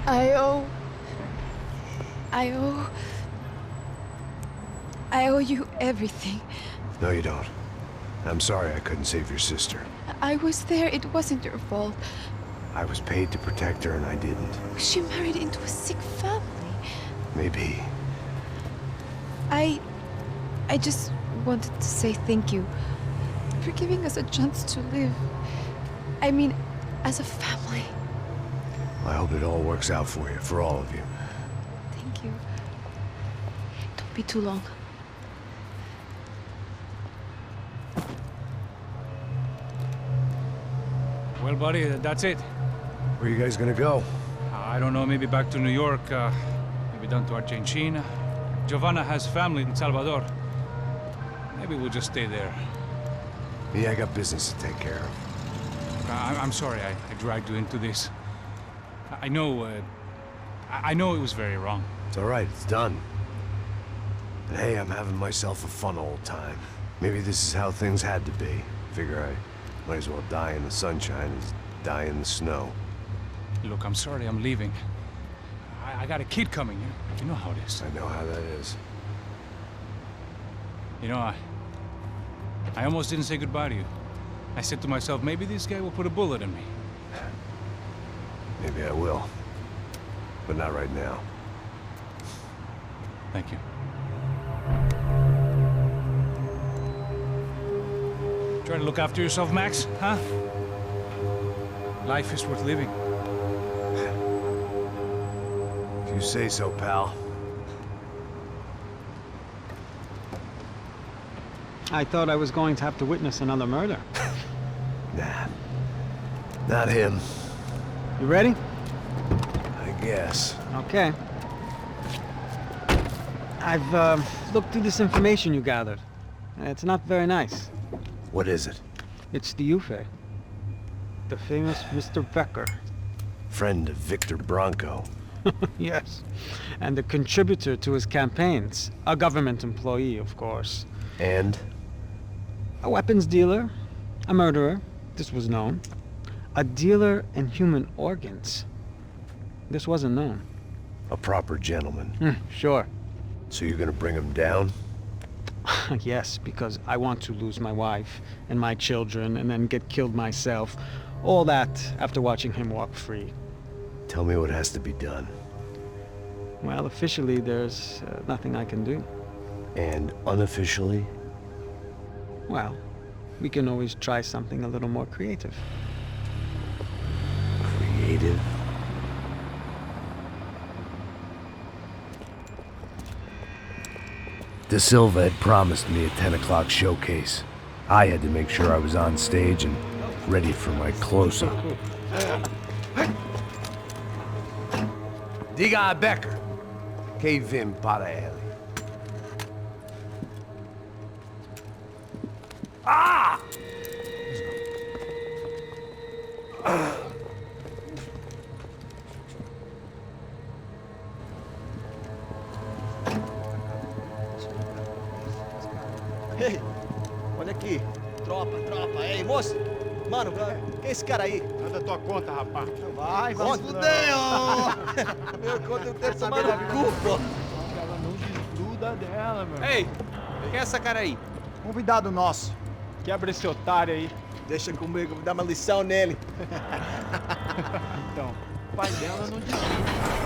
I owe... I owe you everything. No, you don't. I'm sorry I couldn't save your sister. I was there. It wasn't your fault. I was paid to protect her and I didn't. She married into a sick family. Maybe. I just wanted to say thank you for giving us a chance to live. I mean, as a family. I hope it all works out for you, for all of you. Thank you. Don't be too long. Well, buddy, that's it. Where are you guys gonna go? I don't know, maybe back to New York, maybe down to Argentina. Giovanna has family in Salvador. Maybe we'll just stay there. Yeah, I got business to take care of. I'm sorry I dragged you into this. I know it was very wrong. It's all right, it's done. And hey, I'm having myself a fun old time. Maybe this is how things had to be. Figure I might as well die in the sunshine as die in the snow. Look, I'm sorry I'm leaving. I got a kid coming, you know how it is. I know how that is. You know, I almost didn't say goodbye to you. I said to myself, maybe this guy will put a bullet in me. Maybe I will. But not right now. Thank you. Try to look after yourself, Max, huh? Life is worth living. If you say so, pal. I thought I was going to have to witness another murder. Nah. Not him. You ready? I guess. Okay. I've looked through this information you gathered. It's not very nice. What is it? It's the UFE. The famous Mr. Becker. Friend of Victor Bronco. Yes. And a contributor to his campaigns. A government employee, of course. And? A weapons dealer. A murderer. This was known. A dealer in human organs. This wasn't known. A proper gentleman. Sure. So you're gonna bring him down? Yes, because I want to lose my wife and my children and then get killed myself. All that after watching him walk free. Tell me what has to be done. Well, officially, there's nothing I can do. And unofficially? Well, we can always try something a little more creative. Creative? De Silva had promised me a 10 o'clock showcase. I had to make sure I was on stage and ready for my close-up. Diga a Becker. Que vim para ele. Ah! Ei, olha aqui. Tropa. Ei, moço. Mano, quem é esse cara aí? Manda tua conta, rapaz. Vai, fudeu! Meu conta eu quero saber da culpa. Ela não desgruda dela, meu. Ei, quem é essa cara aí? Convidado nosso. Quebra esse otário aí. Deixa comigo, vou dar uma lição nele. Então, o pai dela não desgruda.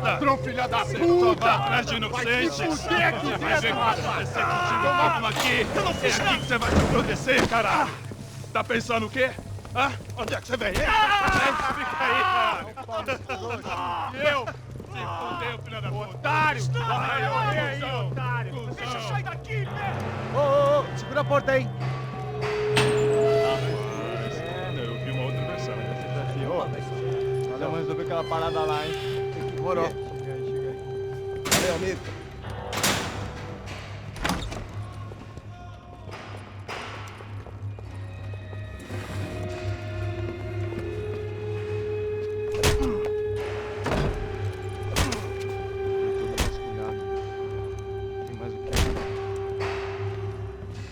Ladrão, filha da puta! Vai atrás de inocente! Vai ver o que vai acontecer contigo mesmo aqui! É aqui que você vai se proteger, caralho! Tá pensando o quê? Hã? Onde é que você vem? Fica aí, caralho! Eu? Se fudeu, filha da puta! Otário! Vai, morrer aí, otário! Deixa eu sair daqui, velho! Ô, segura a porta aí. Eu vi uma outra versão. Vamos resolver aquela parada lá, hein? Demorou. Chega aí. Valeu, amigo.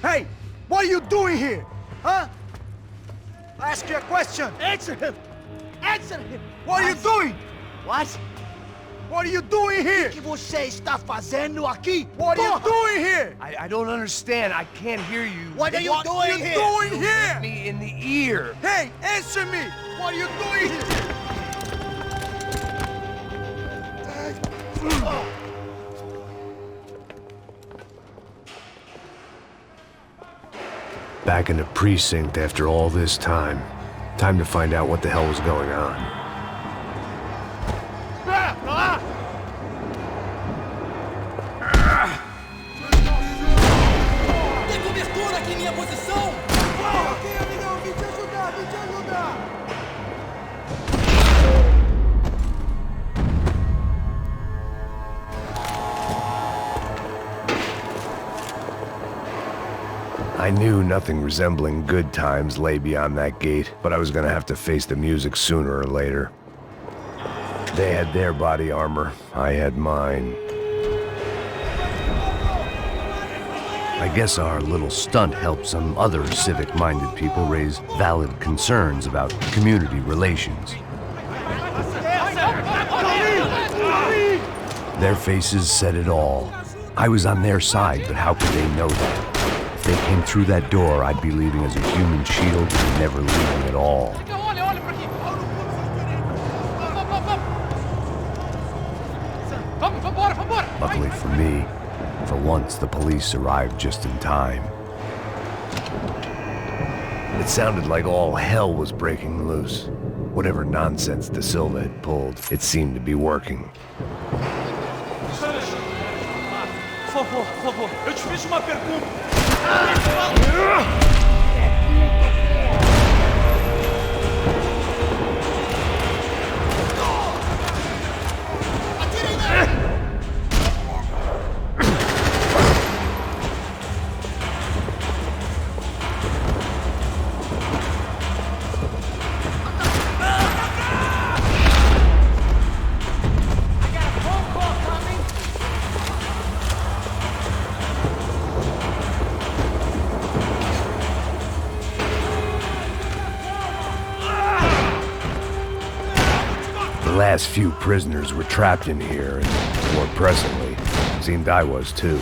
Hey! are you doing here? Huh? I ask you a question. Answer him! Answer him! What are you doing? What? What are you doing here? O que você está fazendo aqui? What are you doing here? I don't understand. I can't hear you. What are you doing here? What are you doing here? Me in the ear. Hey, answer me! What are you doing here? Back in the precinct after all this time. Time to find out what the hell was going on. Tem cobertura aqui em minha posição! Ok, amigão, vim te ajudar, vim te ajudar! I knew nothing resembling good times lay beyond that gate, but I was gonna have to face the music sooner or later. They had their body armor, I had mine. I guess our little stunt helped some other civic-minded people raise valid concerns about community relations. Their faces said it all. I was on their side, but how could they know that? If they came through that door, I'd be leaving as a human shield and never leaving at all. Olha pra aqui! Vambora! Luckily for me, for once the police arrived just in time. It sounded like all hell was breaking loose. Whatever nonsense De Silva had pulled, it seemed to be working. Por favor, eu te fiz uma pergunta. The last few prisoners were trapped in here, and more presently, it seemed I was too.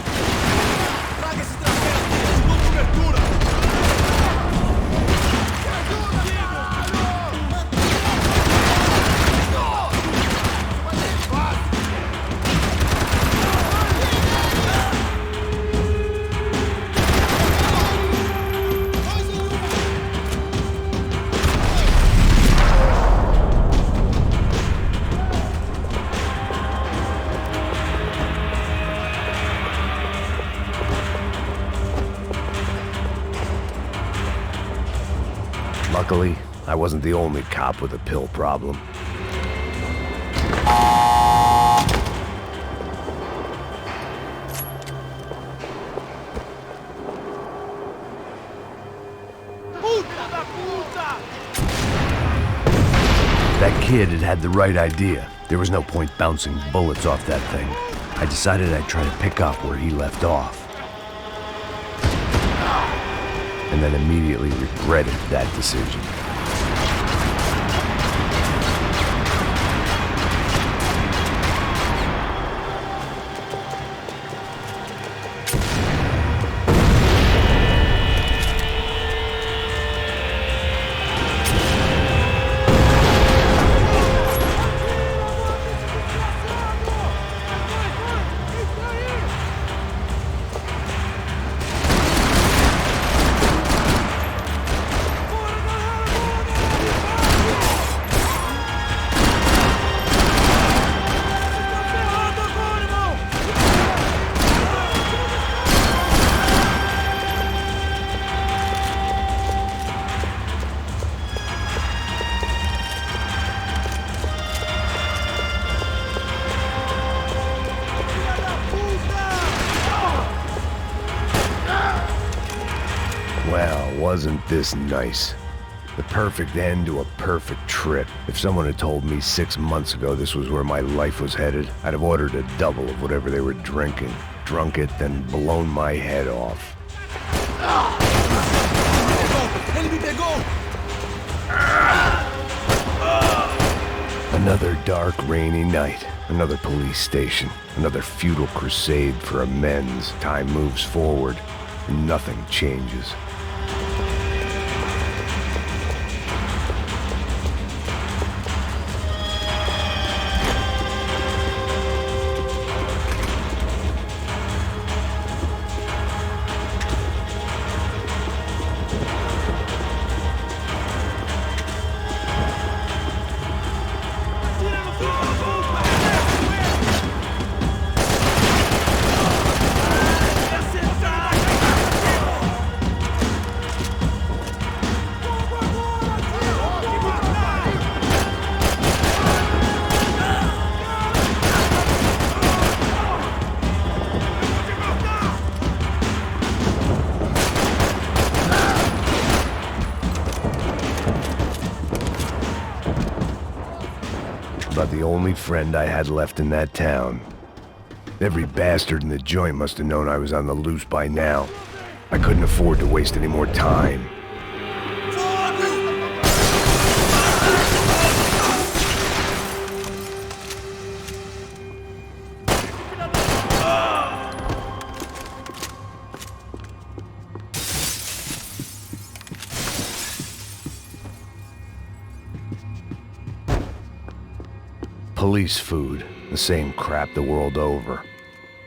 Luckily, I wasn't the only cop with a pill problem. That kid had the right idea. There was no point bouncing bullets off that thing. I decided I'd try to pick up where he left off. And then immediately regretted that decision. Well, wasn't this nice? The perfect end to a perfect trip. If someone had told me 6 months ago this was where my life was headed, I'd have ordered a double of whatever they were drinking, drunk it, then blown my head off. Another dark, rainy night. Another police station. Another futile crusade for amends. Time moves forward, and nothing changes. About the only friend I had left in that town. Every bastard in the joint must have known I was on the loose by now. I couldn't afford to waste any more time. Police food, the same crap the world over.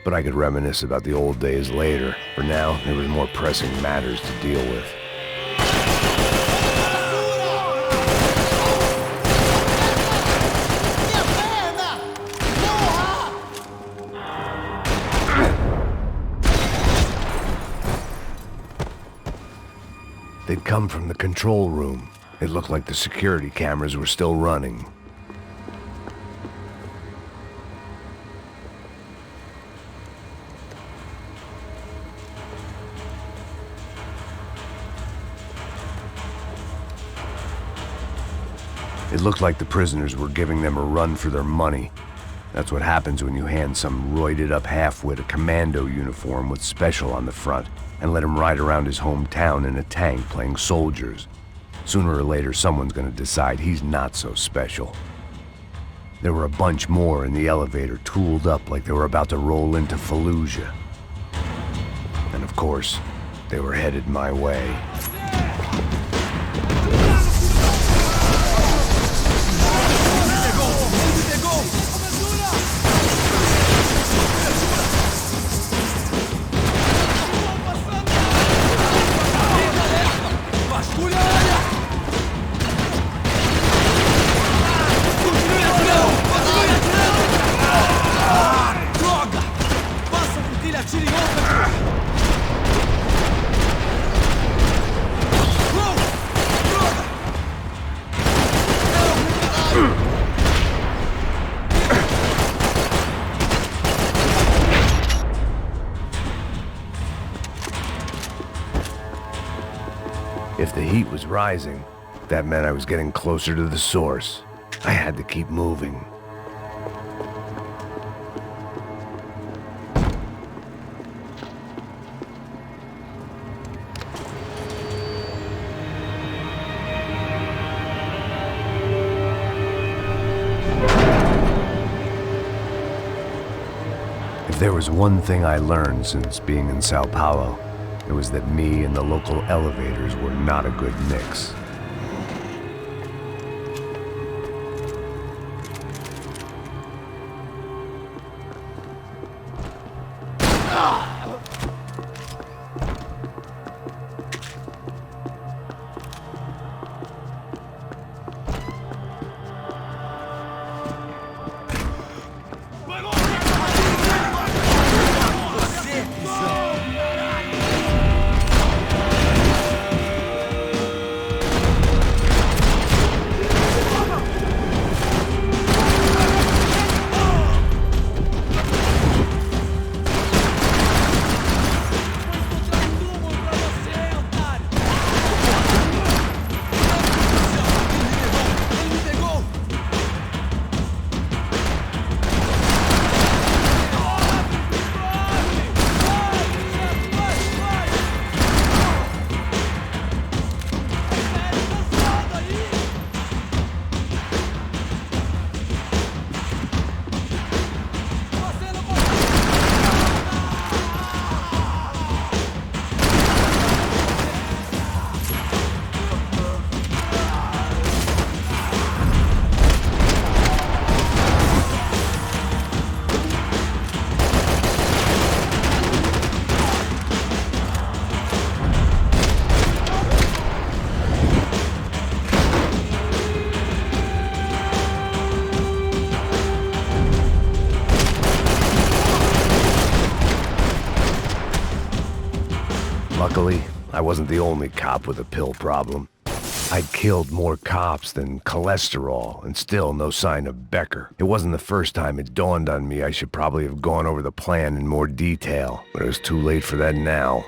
But I could reminisce about the old days later. For now, there was more pressing matters to deal with. They'd come from the control room. It looked like the security cameras were still running. It looked like the prisoners were giving them a run for their money. That's what happens when you hand some roided-up halfwit a commando uniform with special on the front and let him ride around his hometown in a tank playing soldiers. Sooner or later, someone's gonna decide he's not so special. There were a bunch more in the elevator, tooled up like they were about to roll into Fallujah. And of course, they were headed my way. If the heat was rising, that meant I was getting closer to the source. I had to keep moving. If there was one thing I learned since being in Sao Paulo, it was that me and the local elevators were not a good mix. Luckily, I wasn't the only cop with a pill problem. I'd killed more cops than cholesterol, and still no sign of Becker. It wasn't the first time it dawned on me I should probably have gone over the plan in more detail, but it was too late for that now.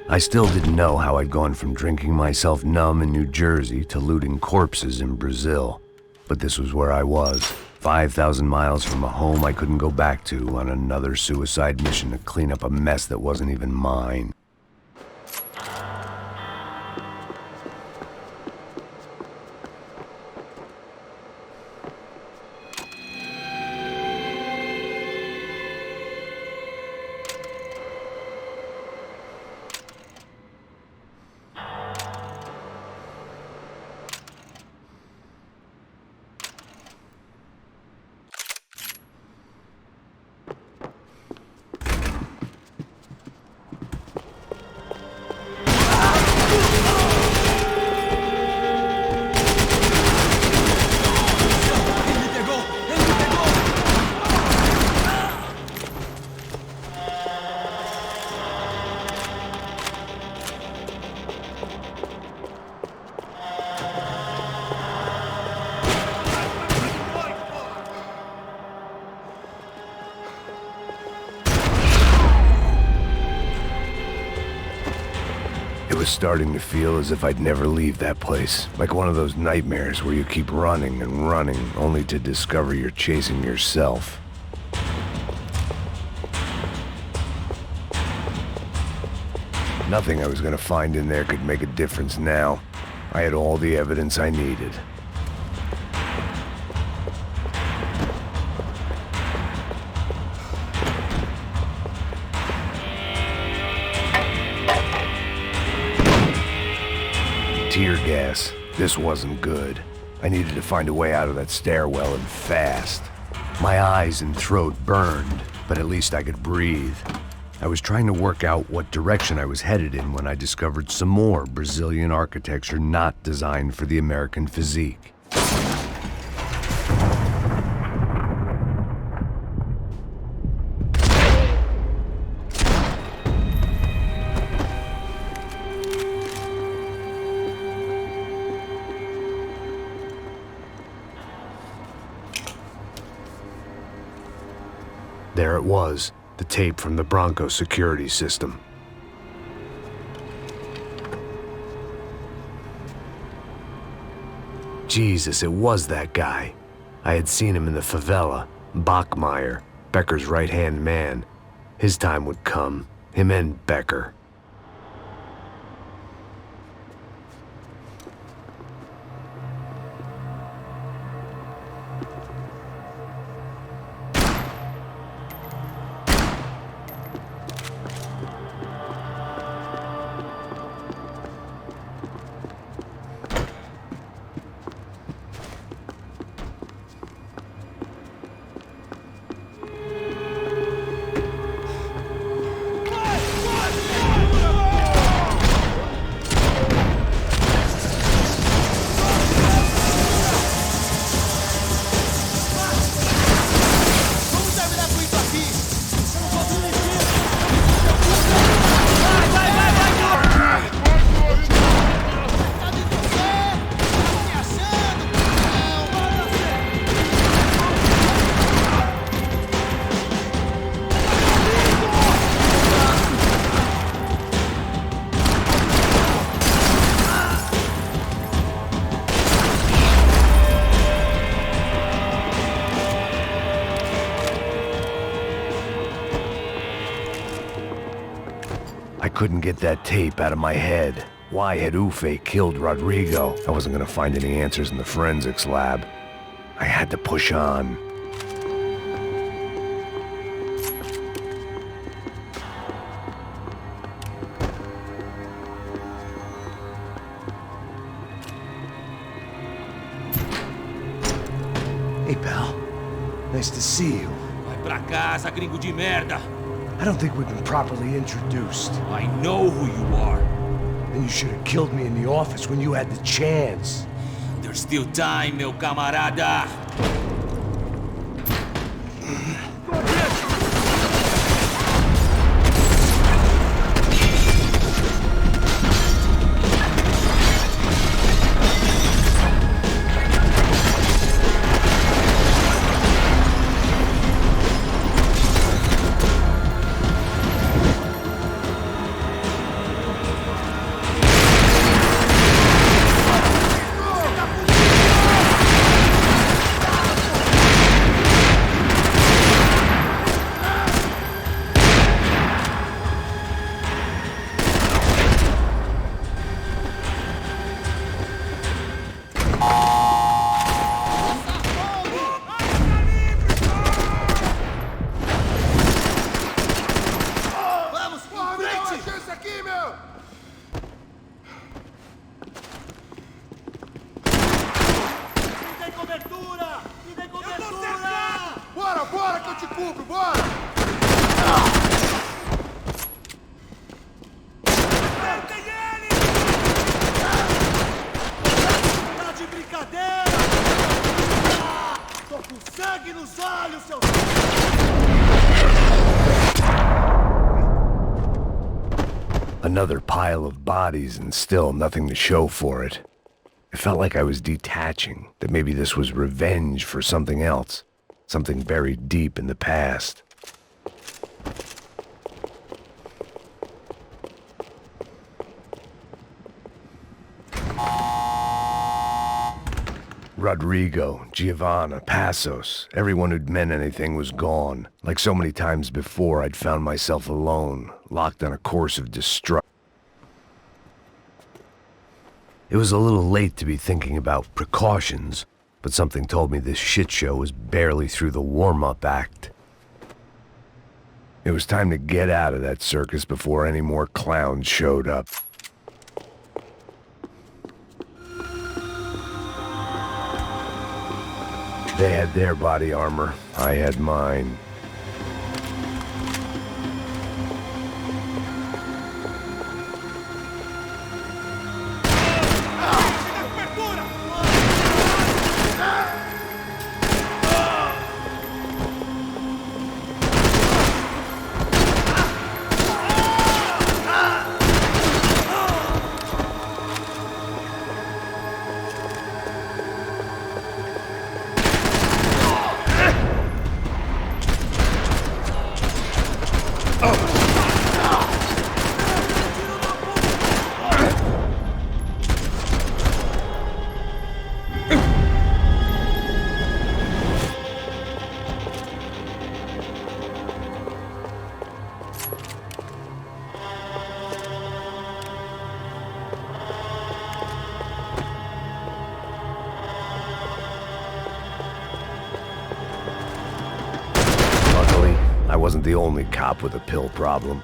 I still didn't know how I'd gone from drinking myself numb in New Jersey to looting corpses in Brazil. But this was where I was, 5,000 miles from a home I couldn't go back to, on another suicide mission to clean up a mess that wasn't even mine. It was starting to feel as if I'd never leave that place, like one of those nightmares where you keep running and running, only to discover you're chasing yourself. Nothing I was gonna find in there could make a difference now. I had all the evidence I needed. Tear gas. This wasn't good. I needed to find a way out of that stairwell, and fast. My eyes and throat burned, but at least I could breathe. I was trying to work out what direction I was headed in when I discovered some more Brazilian architecture not designed for the American physique. There it was, the tape from the Bronco security system. Jesus, it was that guy. I had seen him in the favela, Bachmeyer, Becker's right-hand man. His time would come, him and Becker. I couldn't get that tape out of my head. Why had Ufe killed Rodrigo? I wasn't gonna find any answers in the forensics lab. I had to push on. Hey, pal. Nice to see you. Vai pra casa, gringo de merda. I don't think we've been properly introduced. I know who you are. Then you should have killed me in the office when you had the chance. There's still time, meu camarada. Another pile of bodies and still nothing to show for it. It felt like I was detaching, that maybe this was revenge for something else, something buried deep in the past. Rodrigo, Giovanna, Passos, everyone who'd meant anything was gone. Like so many times before, I'd found myself alone, locked on a course of destruction. It was a little late to be thinking about precautions, but something told me this shit show was barely through the warm-up act. It was time to get out of that circus before any more clowns showed up. They had their body armor, I had mine. I wasn't the only cop with a pill problem.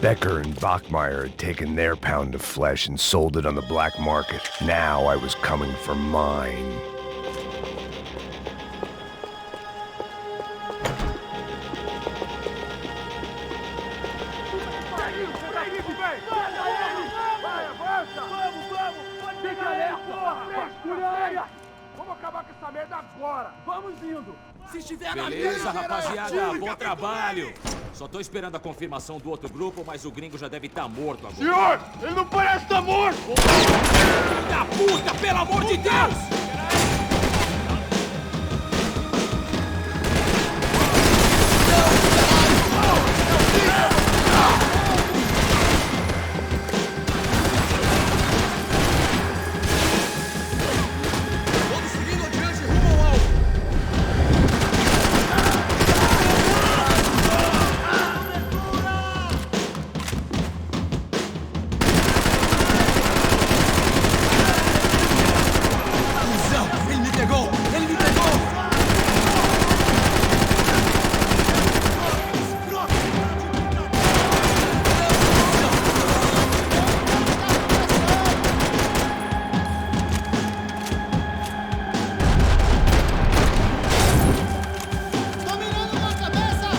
Becker and Bachmeyer had taken their pound of flesh and sold it on the black market. Now I was coming for mine. Se estiver na Beleza, rapaziada, bom trabalho. Só tô esperando a confirmação do outro grupo, mas o gringo já deve estar morto agora. Senhor, ele não parece estar morto! Filho da puta, pelo amor de Deus! Todos seguindo adiante rumo ao alvo. Ele me pegou! Ele me pegou! Tô mirando na cabeça!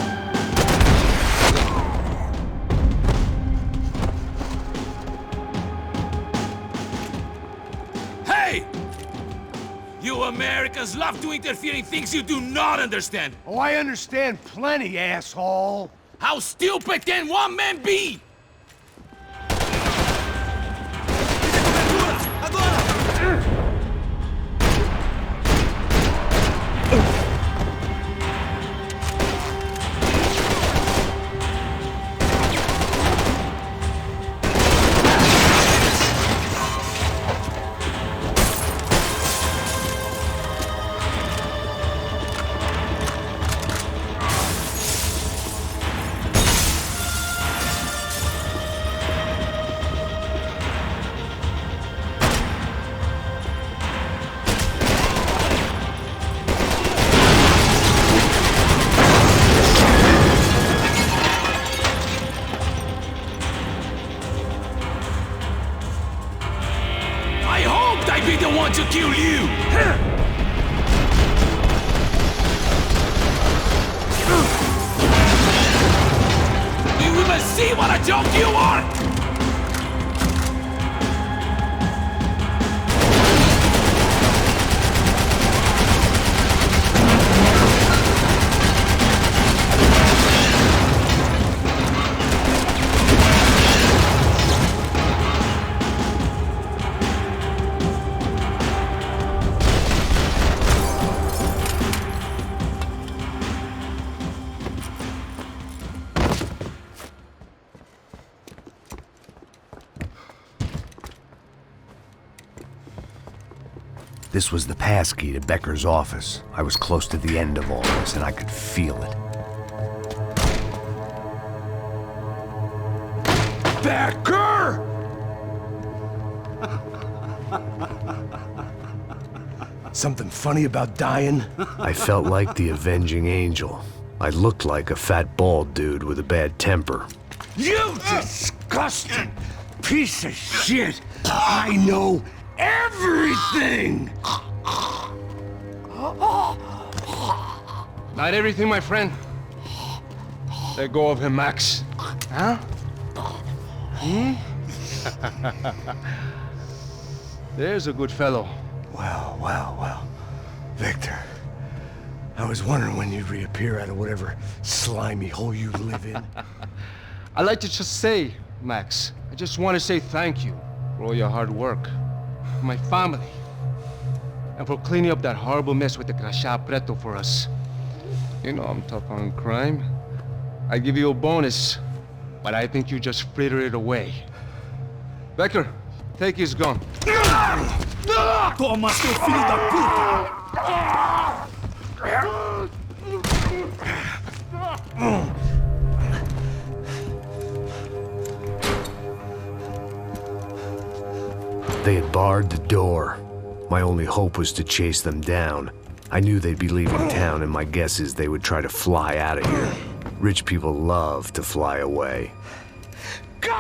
Hey! You Americans love to interfere in things you do not understand. Oh, I understand plenty, asshole. How stupid can one man be? I hoped I'd be the one to kill you! Do you even see what a joke you are? This was the passkey to Becker's office. I was close to the end of all this, and I could feel it. Becker! Something funny about dying? I felt like the avenging angel. I looked like a fat bald dude with a bad temper. You disgusting piece of shit! I know everything! Not everything, my friend. Let go of him, Max. Huh? There's a good fellow. Well. Victor, I was wondering when you'd reappear out of whatever slimy hole you live in. I'd like to just say, Max, I just want to say thank you for all your hard work, for my family, and for cleaning up that horrible mess with the Crachá Preto for us. You know I'm tough on crime. I give you a bonus, but I think you just frittered it away. Becker, take his gun. Toma, seu filho da puta! They had barred the door. My only hope was to chase them down. I knew they'd be leaving town, and my guess is they would try to fly out of here. Rich people love to fly away.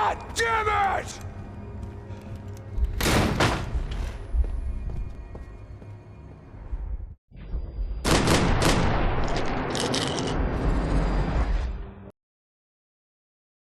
God damn it!